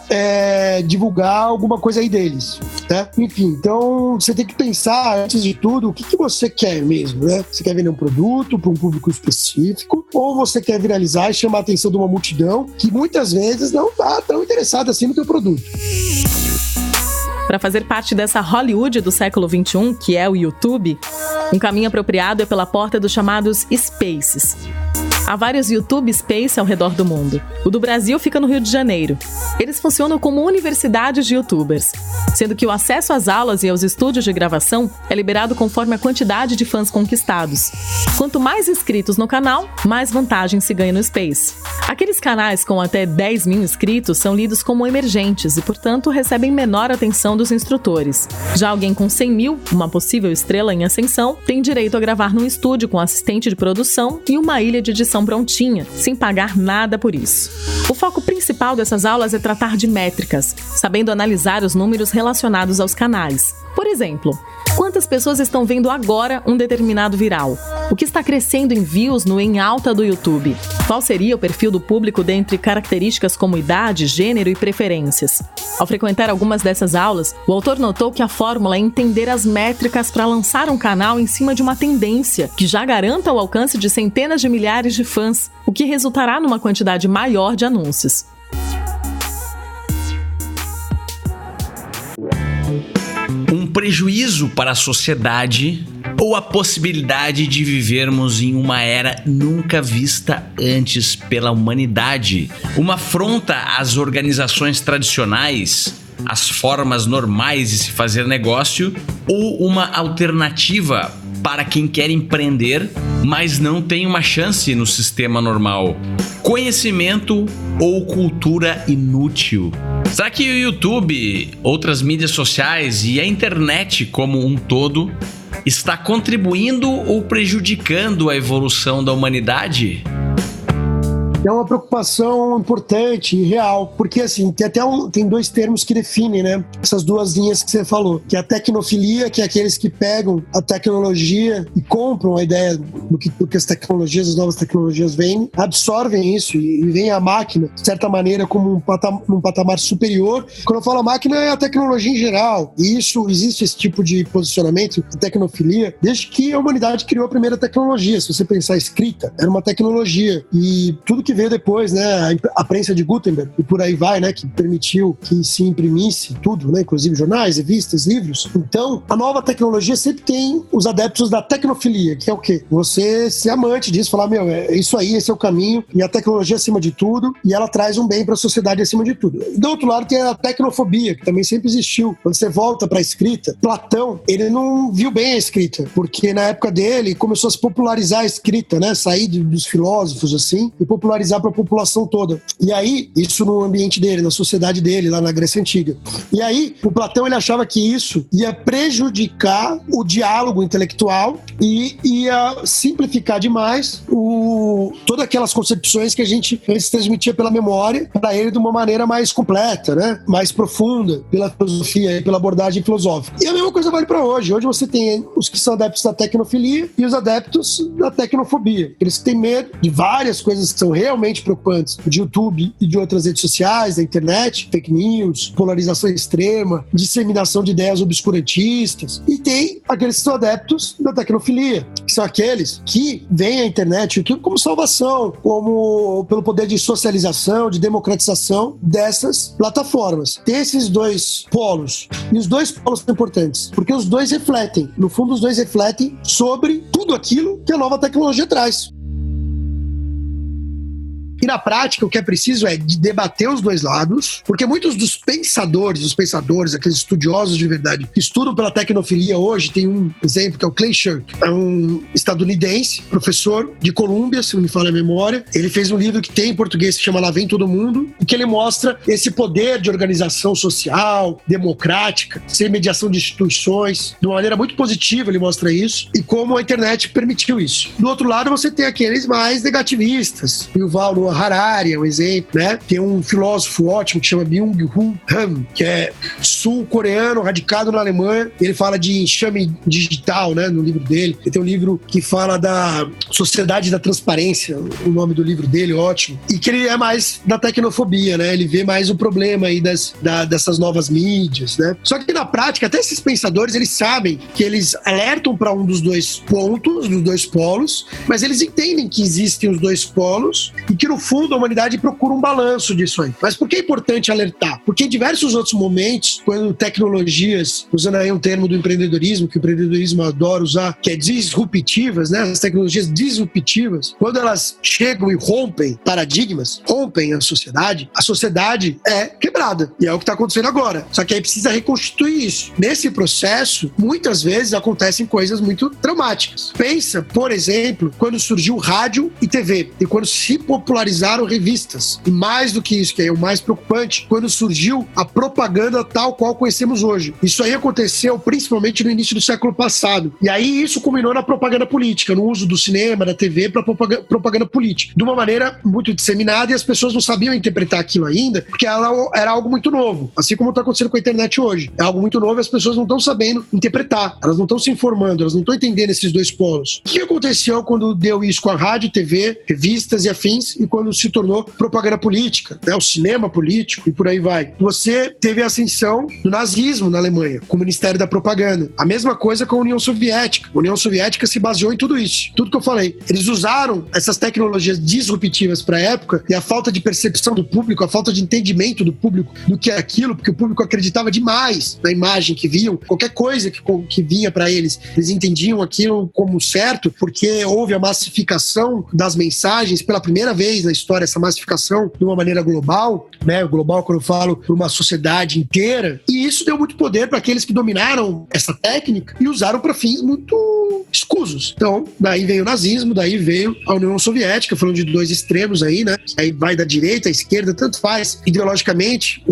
divulgar alguma coisa aí deles, né? Enfim, então você tem que pensar, antes de tudo, o que você quer mesmo, né? Você quer vender um produto para um público específico, ou você quer viralizar e chamar a atenção de uma multidão que muitas vezes não está tão interessada assim no teu produto. Para fazer parte dessa Hollywood do século XXI, que é o YouTube, um caminho apropriado é pela porta dos chamados Spaces. Há vários YouTube Space ao redor do mundo. O do Brasil fica no Rio de Janeiro. Eles funcionam como universidades de youtubers, sendo que o acesso às aulas e aos estúdios de gravação é liberado conforme a quantidade de fãs conquistados. Quanto mais inscritos no canal, mais vantagem se ganha no Space. Aqueles canais com até 10 mil inscritos são lidos como emergentes e, portanto, recebem menor atenção dos instrutores. Já alguém com 100 mil, uma possível estrela em ascensão, tem direito a gravar num estúdio com assistente de produção e uma ilha de edição prontinha, sem pagar nada por isso. O foco principal dessas aulas é tratar de métricas, sabendo analisar os números relacionados aos canais. Por exemplo, quantas pessoas estão vendo agora um determinado viral? O que está crescendo em views no em alta do YouTube? Qual seria o perfil do público dentre características como idade, gênero e preferências? Ao frequentar algumas dessas aulas, o autor notou que a fórmula é entender as métricas para lançar um canal em cima de uma tendência que já garanta o alcance de centenas de milhares de fãs, o que resultará numa quantidade maior de anúncios. Um prejuízo para a sociedade ou a possibilidade de vivermos em uma era nunca vista antes pela humanidade? Uma afronta às organizações tradicionais, às formas normais de se fazer negócio, ou uma alternativa para quem quer empreender, mas não tem uma chance no sistema normal? Conhecimento ou cultura inútil? Será que o YouTube, outras mídias sociais e a internet como um todo está contribuindo ou prejudicando a evolução da humanidade? É uma preocupação importante e real, porque assim, tem dois termos que definem, né, essas duas linhas que você falou, que é a tecnofilia, que é aqueles que pegam a tecnologia e compram a ideia do que as tecnologias, as novas tecnologias vêm, absorvem isso e veem a máquina, de certa maneira, como um patamar superior. Quando eu falo máquina, é a tecnologia em geral, e existe esse tipo de posicionamento, a tecnofilia, desde que a humanidade criou a primeira tecnologia. Se você pensar, a escrita era uma tecnologia, e tudo que veio depois, né, a prensa de Gutenberg e por aí vai, né, que permitiu que se imprimisse tudo, né, inclusive jornais, revistas, livros. Então, a nova tecnologia sempre tem os adeptos da tecnofilia, que é o quê? Você ser amante disso, falar, meu, é isso aí, esse é o caminho, e a tecnologia acima de tudo, e ela traz um bem para a sociedade acima de tudo. E do outro lado tem a tecnofobia, que também sempre existiu. Quando você volta para a escrita, Platão, ele não viu bem a escrita, porque na época dele começou a se popularizar a escrita, né, sair dos filósofos, assim, e popularizar para a população toda. E aí, isso no ambiente dele, na sociedade dele, lá na Grécia Antiga. E aí, o Platão, ele achava que isso ia prejudicar o diálogo intelectual e ia simplificar demais todas aquelas concepções que a gente antes transmitia pela memória para ele de uma maneira mais completa, né? Mais profunda, pela filosofia e pela abordagem filosófica. E a mesma coisa vale para hoje. Hoje você tem os que são adeptos da tecnofilia e os adeptos da tecnofobia. Eles têm medo de várias coisas que são realmente preocupantes, de YouTube e de outras redes sociais, da internet, fake news, polarização extrema, disseminação de ideias obscurantistas. E tem aqueles que são adeptos da tecnofilia, que são aqueles que veem a internet e o YouTube como salvação, como pelo poder de socialização, de democratização dessas plataformas. Tem esses dois polos, e os dois polos são importantes, porque os dois refletem, no fundo os dois refletem sobre tudo aquilo que a nova tecnologia traz. E na prática, o que é preciso é debater os dois lados, porque muitos dos pensadores, aqueles estudiosos de verdade, que estudam pela tecnofilia hoje, tem um exemplo que é o Clay Shirk, é um estadunidense, professor de Colômbia, se não me falha a memória. Ele fez um livro que tem em português que chama Lá Vem Todo Mundo, e que ele mostra esse poder de organização social, democrática, sem mediação de instituições, de uma maneira muito positiva ele mostra isso, e como a internet permitiu isso. Do outro lado, você tem aqueles mais negativistas, Yuval Noah Harari é um exemplo, né? Tem um filósofo ótimo que chama Byung-Chul Han, que é sul-coreano, radicado na Alemanha. Ele fala de enxame digital, né? No livro dele. Ele tem um livro que fala da Sociedade da Transparência, o nome do livro dele, ótimo. E que ele é mais da tecnofobia, né? Ele vê mais o problema aí dessas novas mídias, né? Só que na prática, até esses pensadores, eles sabem que eles alertam para um dos dois pontos, dos dois polos, mas eles entendem que existem os dois polos e que no fundo a humanidade procura um balanço disso aí. Mas por que é importante alertar? Porque em diversos outros momentos, quando tecnologias, usando aí um termo do empreendedorismo, que o empreendedorismo adora usar, que é disruptivas, né? As tecnologias disruptivas, quando elas chegam e rompem paradigmas, rompem a sociedade é quebrada. E é o que está acontecendo agora. Só que aí precisa reconstituir isso. Nesse processo, muitas vezes acontecem coisas muito traumáticas. Pensa, por exemplo, quando surgiu rádio e TV, e quando se popularizaram revistas. E mais do que isso, que é o mais preocupante, quando surgiu a propaganda tal qual conhecemos hoje. Isso aí aconteceu principalmente no início do século passado. E aí isso culminou na propaganda política, no uso do cinema, da TV para propaganda política. De uma maneira muito disseminada, e as pessoas não sabiam interpretar aquilo ainda, porque ela era algo muito novo. Assim como está acontecendo com a internet hoje. É algo muito novo e as pessoas não estão sabendo interpretar. Elas não estão se informando, elas não estão entendendo esses dois polos. O que aconteceu quando deu isso com a rádio, TV, revistas e afins, e quando se tornou propaganda política, né? O cinema político e por aí vai. Você teve a ascensão do nazismo na Alemanha, com o Ministério da Propaganda. A mesma coisa com a União Soviética. A União Soviética se baseou em tudo isso. Tudo que eu falei. Eles usaram essas tecnologias disruptivas para a época, e a falta de percepção do público, a falta de entendimento do público do que é aquilo, porque o público acreditava demais na imagem que viam. Qualquer coisa que vinha para eles, eles entendiam aquilo como certo, porque houve a massificação das mensagens pela primeira vez na história, essa massificação de uma maneira global, né? Global, quando eu falo por uma sociedade inteira, e isso deu muito poder para aqueles que dominaram essa técnica e usaram para fins muito escusos. Então, daí veio o nazismo, daí veio a União Soviética, falando de dois extremos aí, né? Aí vai da direita, à esquerda, tanto faz. Ideologicamente,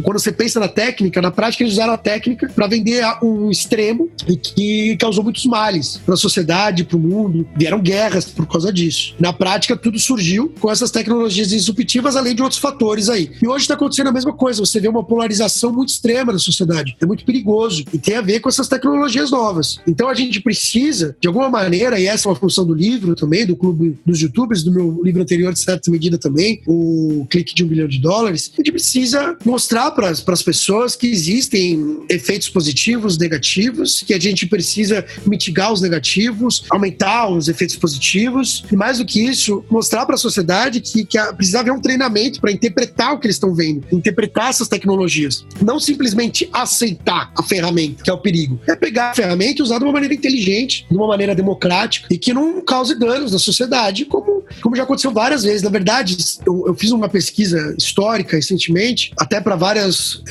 quando você pensa na técnica, na prática eles usaram a técnica para vender um extremo e que causou muitos males para a sociedade, para o mundo. Vieram guerras por causa disso. Na prática, tudo surgiu com essas tecnologias disruptivas, além de outros fatores aí. E hoje está acontecendo a mesma coisa. Você vê uma polarização muito extrema na sociedade. É muito perigoso. E tem a ver com essas tecnologias novas. Então a gente precisa, de alguma maneira, e essa é uma função do livro também, do Clube dos YouTubers, do meu livro anterior, de certa medida também, o Clique de $1 bilhão, a gente precisa mostrar para as pessoas que existem efeitos positivos, negativos, que a gente precisa mitigar os negativos, aumentar os efeitos positivos, e mais do que isso, mostrar para a sociedade sociedade que precisa haver um treinamento para interpretar o que eles estão vendo, interpretar essas tecnologias. Não simplesmente aceitar a ferramenta, que é o perigo. É pegar a ferramenta e usar de uma maneira inteligente, de uma maneira democrática e que não cause danos na sociedade, como já aconteceu várias vezes. Na verdade, eu fiz uma pesquisa histórica recentemente, até para vários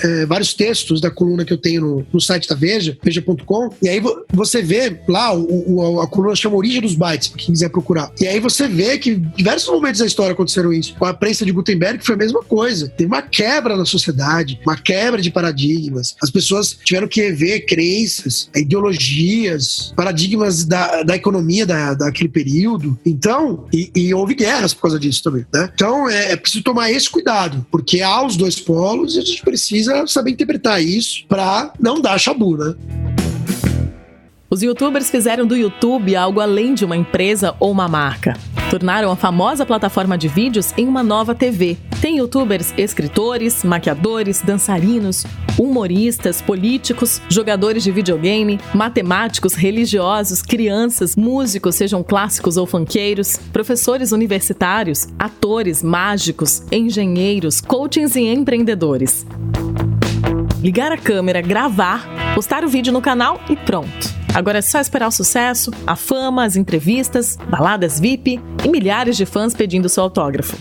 textos da coluna que eu tenho no site da Veja, veja.com, e aí você vê lá, a coluna chama Origem dos Bytes, pra quem quiser procurar. E aí você vê que em diversos momentos da história aconteceram isso. Com a prensa de Gutenberg foi a mesma coisa. Teve uma quebra na sociedade, uma quebra de paradigmas. As pessoas tiveram que rever crenças, ideologias, paradigmas da economia daquele período. Então, e houve guerras por causa disso também, né? Então, é preciso tomar esse cuidado, porque há os dois polos e a gente precisa saber interpretar isso para não dar chabu, né? Os youtubers fizeram do YouTube algo além de uma empresa ou uma marca. Tornaram a famosa plataforma de vídeos em uma nova TV. Tem youtubers escritores, maquiadores, dançarinos, humoristas, políticos, jogadores de videogame, matemáticos, religiosos, crianças, músicos, sejam clássicos ou funkeiros, professores universitários, atores, mágicos, engenheiros, coachings e empreendedores. Ligar a câmera, gravar, postar o vídeo no canal e pronto. Agora é só esperar o sucesso, a fama, as entrevistas, baladas VIP e milhares de fãs pedindo seu autógrafo.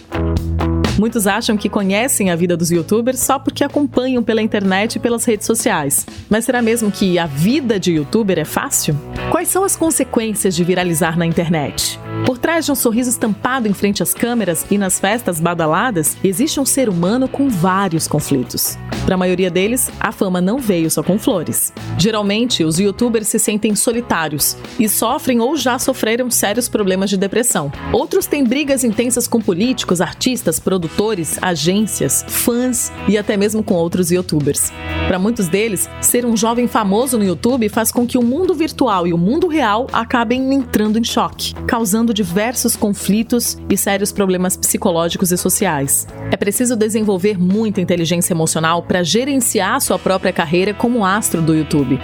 Muitos acham que conhecem a vida dos youtubers só porque acompanham pela internet e pelas redes sociais. Mas será mesmo que a vida de youtuber é fácil? Quais são as consequências de viralizar na internet? Por trás de um sorriso estampado em frente às câmeras e nas festas badaladas, existe um ser humano com vários conflitos. Para a maioria deles, a fama não veio só com flores. Geralmente, os youtubers se sentem solitários e sofrem ou já sofreram sérios problemas de depressão. Outros têm brigas intensas com políticos, artistas, produtores, agências, fãs e até mesmo com outros youtubers. Para muitos deles, ser um jovem famoso no YouTube faz com que o mundo virtual e o mundo real acabem entrando em choque, causando diversos conflitos e sérios problemas psicológicos e sociais. É preciso desenvolver muita inteligência emocional para gerenciar sua própria carreira como astro do YouTube.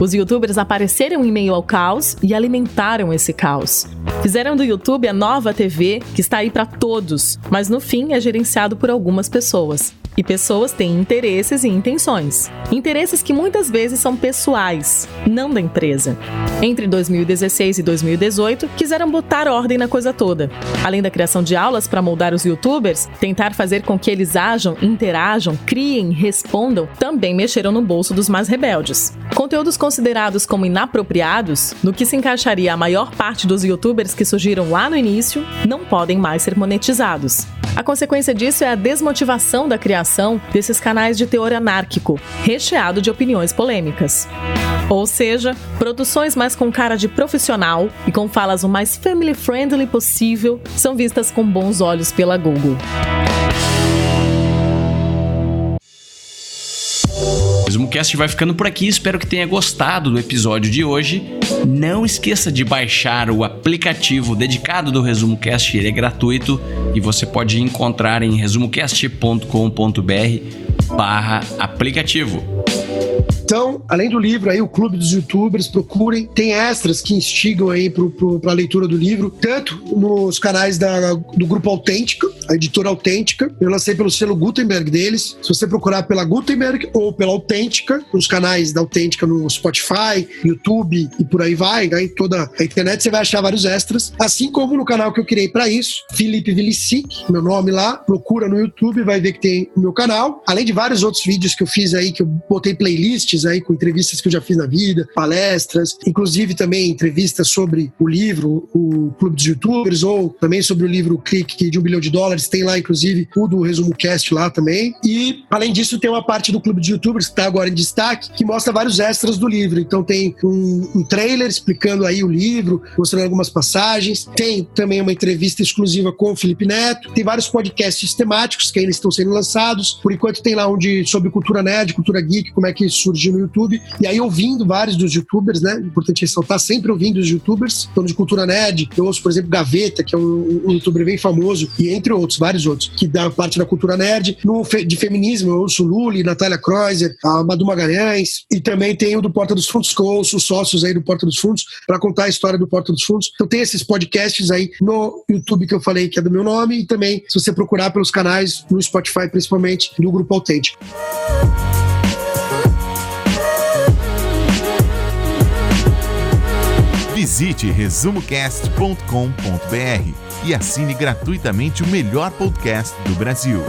Os youtubers apareceram em meio ao caos e alimentaram esse caos. Fizeram do YouTube a nova TV que está aí para todos, mas no fim é gerenciado por algumas pessoas. E pessoas têm interesses e intenções. Interesses que muitas vezes são pessoais, não da empresa. Entre 2016 e 2018, quiseram botar ordem na coisa toda. Além da criação de aulas para moldar os youtubers, tentar fazer com que eles ajam, interajam, criem, respondam, também mexeram no bolso dos mais rebeldes. Conteúdos considerados como inapropriados, no que se encaixaria a maior parte dos youtubers que surgiram lá no início, não podem mais ser monetizados. A consequência disso é a desmotivação da criação desses canais de teor anárquico, recheado de opiniões polêmicas. Ou seja, produções mais com cara de profissional e com falas o mais family-friendly possível são vistas com bons olhos pela Google. O ResumoCast vai ficando por aqui, espero que tenha gostado do episódio de hoje. Não esqueça de baixar o aplicativo dedicado do ResumoCast, ele é gratuito e você pode encontrar em resumocast.com.br/aplicativo. Então, além do livro, aí, o Clube dos Youtubers, procurem. Tem extras que instigam aí para a leitura do livro, tanto nos canais do Grupo Autêntica, a editora Autêntica. Eu lancei pelo selo Gutenberg deles. Se você procurar pela Gutenberg ou pela Autêntica, nos canais da Autêntica no Spotify, YouTube e por aí vai, né, em toda a internet, você vai achar vários extras. Assim como no canal que eu criei para isso, Felipe Vilicic, meu nome lá, procura no YouTube, vai ver que tem o meu canal. Além de vários outros vídeos que eu fiz aí, que eu botei playlists aí com entrevistas que eu já fiz na vida, palestras, inclusive também entrevistas sobre o livro, o Clube dos Youtubers, ou também sobre o livro Clique de $1 bilhão, tem lá inclusive o do ResumoCast lá também. E além disso tem uma parte do Clube dos Youtubers que está agora em destaque, que mostra vários extras do livro. Então tem um trailer explicando aí o livro, mostrando algumas passagens, tem também uma entrevista exclusiva com o Felipe Neto, tem vários podcasts temáticos que ainda estão sendo lançados. Por enquanto tem lá um sobre cultura nerd, cultura geek, como é que surgiu vídeo no YouTube, e aí ouvindo vários dos youtubers, né? Importante ressaltar, sempre ouvindo os youtubers, falando de cultura nerd. Eu ouço, por exemplo, Gaveta, que é um youtuber bem famoso, e entre outros, vários outros, que dá parte da cultura nerd. De feminismo, eu ouço Luli, Natália Kreuzer, a Madu Magalhães, e também tem o do Porta dos Fundos, que eu ouço os sócios aí do Porta dos Fundos, para contar a história do Porta dos Fundos. Então tem esses podcasts aí no YouTube que eu falei, que é do meu nome, e também se você procurar pelos canais no Spotify, principalmente, do Grupo Autêntico. Visite resumocast.com.br e assine gratuitamente o melhor podcast do Brasil.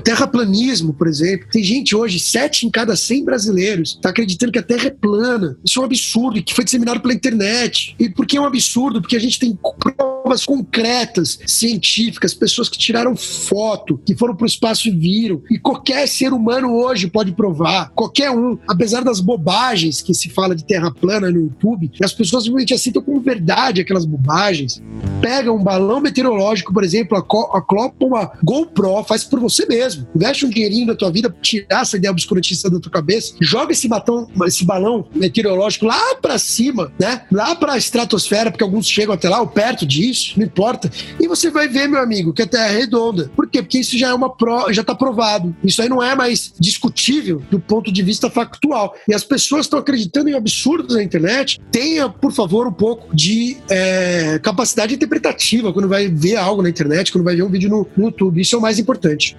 Terraplanismo, por exemplo. Tem gente hoje, 7 em cada 100 brasileiros, tá acreditando que a Terra é plana. Isso é um absurdo, e que foi disseminado pela internet. E por que é um absurdo? Porque a gente tem provas concretas, científicas, pessoas que tiraram foto, que foram pro espaço e viram. E qualquer ser humano hoje pode provar. Qualquer um. Apesar das bobagens que se fala de Terra plana no YouTube, as pessoas simplesmente aceitam como verdade aquelas bobagens. Pega um balão meteorológico, por exemplo, acopla uma GoPro, faz por você mesmo. Investe um dinheirinho na tua vida, tirar essa ideia obscurantista da tua cabeça, joga esse balão meteorológico lá pra cima, né? Lá pra estratosfera, porque alguns chegam até lá, ou perto disso, não importa. E você vai ver, meu amigo, que a Terra é redonda. Por quê? Porque isso já é já tá provado. Isso aí não é mais discutível do ponto de vista factual. E as pessoas estão acreditando em absurdos na internet. Tenha, por favor, um pouco de capacidade interpretativa quando vai ver algo na internet, quando vai ver um vídeo no YouTube. Isso é o mais importante.